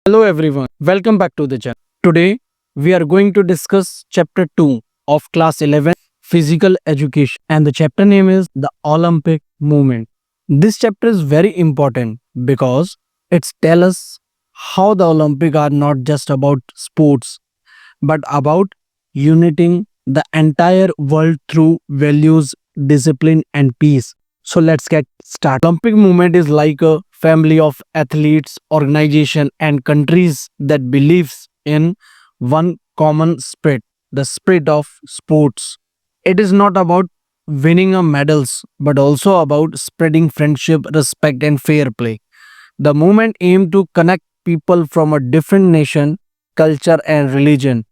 Hello everyone, welcome back to the channel. Today we are going to discuss chapter 2 of class 11 physical education, and the chapter name is the Olympic movement. This chapter is very important because it tells us how the Olympic are not just about sports but about uniting the entire world through values, discipline and peace. So let's get started. Olympic movement is like a family of athletes, organization and countries that believes in one common spirit, the spirit of sports. It is not about winning a medals but also about spreading friendship, respect and fair play. The movement aimed to connect people from a different nation, culture and religion,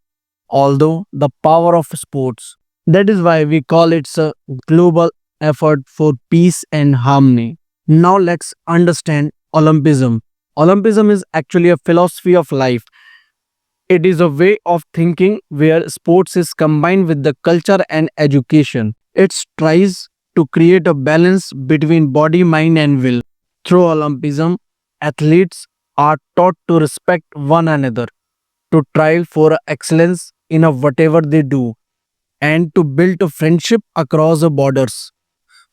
although the power of sports. That is why we call it a global effort for peace and harmony. Now let's understand Olympism. Olympism is actually a philosophy of life. It is a way of thinking where sports is combined with the culture and education. It tries to create a balance between body, mind and will. Through Olympism, athletes are taught to respect one another, to strive for excellence in whatever they do, and to build a friendship across the borders.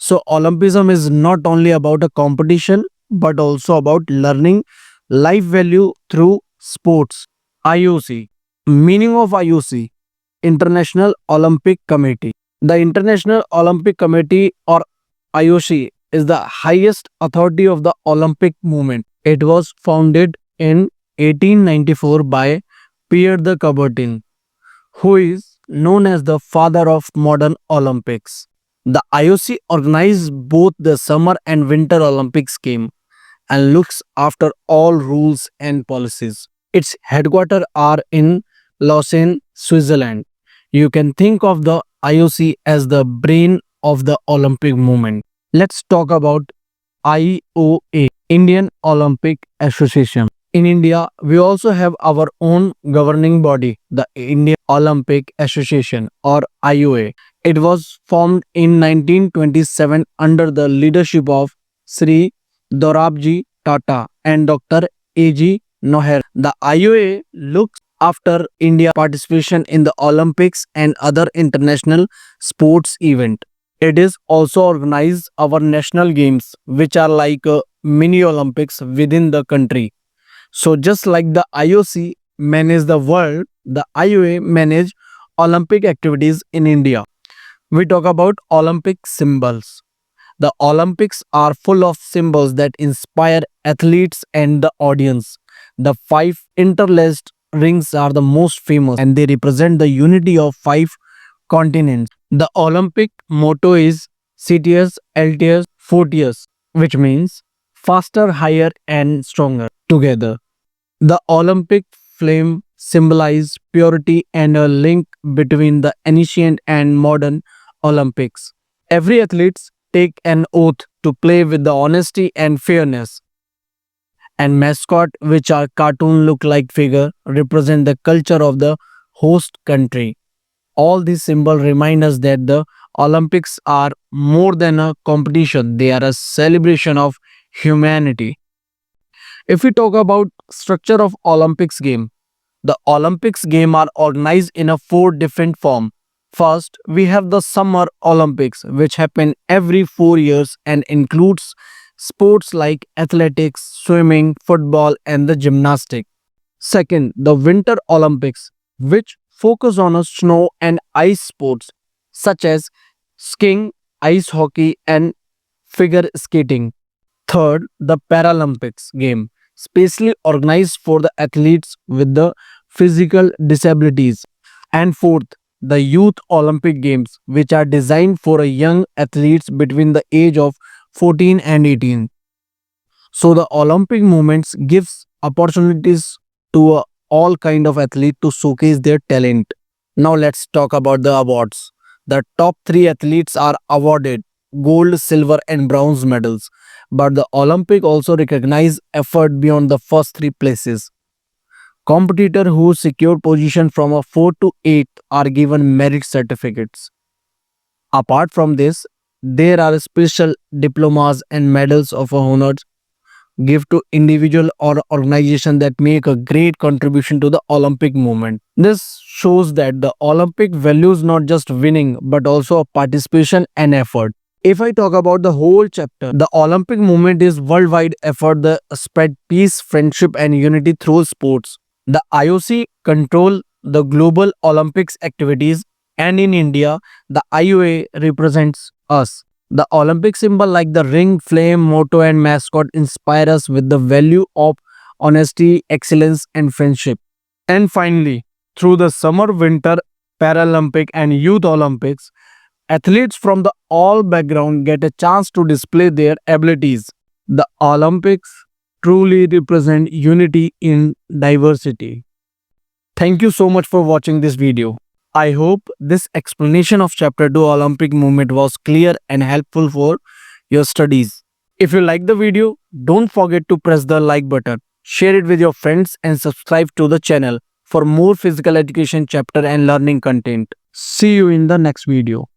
So Olympism is not only about a competition but also about learning life value through sports. IOC. Meaning of IOC: International Olympic Committee. The International Olympic Committee, or IOC, is the highest authority of the Olympic movement. It was founded in 1894 by Pierre de Coubertin, who is known as the father of modern Olympics. The IOC organizes both the Summer and Winter Olympics game and looks after all rules and policies. Its headquarters are in Lausanne, Switzerland. You can think of the IOC as the brain of the Olympic movement. Let's talk about IOA, Indian Olympic Association. In India, we also have our own governing body, the Indian Olympic Association, or IOA. It was formed in 1927 under the leadership of Sri Dorabji Tata and Dr. A.G. Noher. The IOA looks after India participation in the Olympics and other international sports events. It is also organized our national games, which are like mini Olympics within the country. So just like the IOC manage the world, the IOA manage Olympic activities in India. We talk about Olympic symbols. The Olympics are full of symbols that inspire athletes and the audience. The five interlaced rings are the most famous and they represent the unity of five continents. The Olympic motto is CTS, LTS, Fortius, which means faster, higher and stronger together. The Olympic flame symbolizes purity and a link between the ancient and modern Olympics. Every athlete take an oath to play with the honesty and fairness. And mascot, which are cartoon look like figure, represent the culture of the host country. All these symbols remind us that the Olympics are more than a competition, they are a celebration of humanity. If we talk about structure of Olympics game, the Olympics game are organized in a four different form. First, we have the Summer Olympics, which happen every 4 years and includes sports like athletics, swimming, football, and the gymnastics. Second, the Winter Olympics, which focus on a snow and ice sports such as skiing, ice hockey, and figure skating. Third, the Paralympics game, specially organized for the athletes with the physical disabilities. And fourth, the Youth Olympic Games, which are designed for a young athletes between the age of 14 and 18. So the Olympic movements gives opportunities to all kind of athlete to showcase their talent. Now let's talk about the awards. The top 3 athletes are awarded gold, silver and bronze medals. But the Olympic also recognize effort beyond the first 3 places. Competitor who secured position from a 4 to 8 are given merit certificates. Apart from this, there are special diplomas and medals of honor give to individual or organization that make a great contribution to the Olympic movement. This shows that the Olympic values not just winning but also participation and effort. If I talk about the whole chapter, the Olympic movement is worldwide effort that spread peace, friendship and unity through sports. The IOC control the global Olympics activities, and in India, the IOA represents us. The Olympic symbol like the ring, flame, motto and mascot inspire us with the value of honesty, excellence and friendship. And finally, through the summer, winter, Paralympic and Youth Olympics, athletes from the all background get a chance to display their abilities. The Olympics truly represent unity in diversity. Thank you so much for watching this video. I hope this explanation of chapter 2 Olympic movement was clear and helpful for your studies. If you like the video, don't forget to press the like button, share it with your friends and subscribe to the channel for more physical education chapter and learning content. See you in the next video.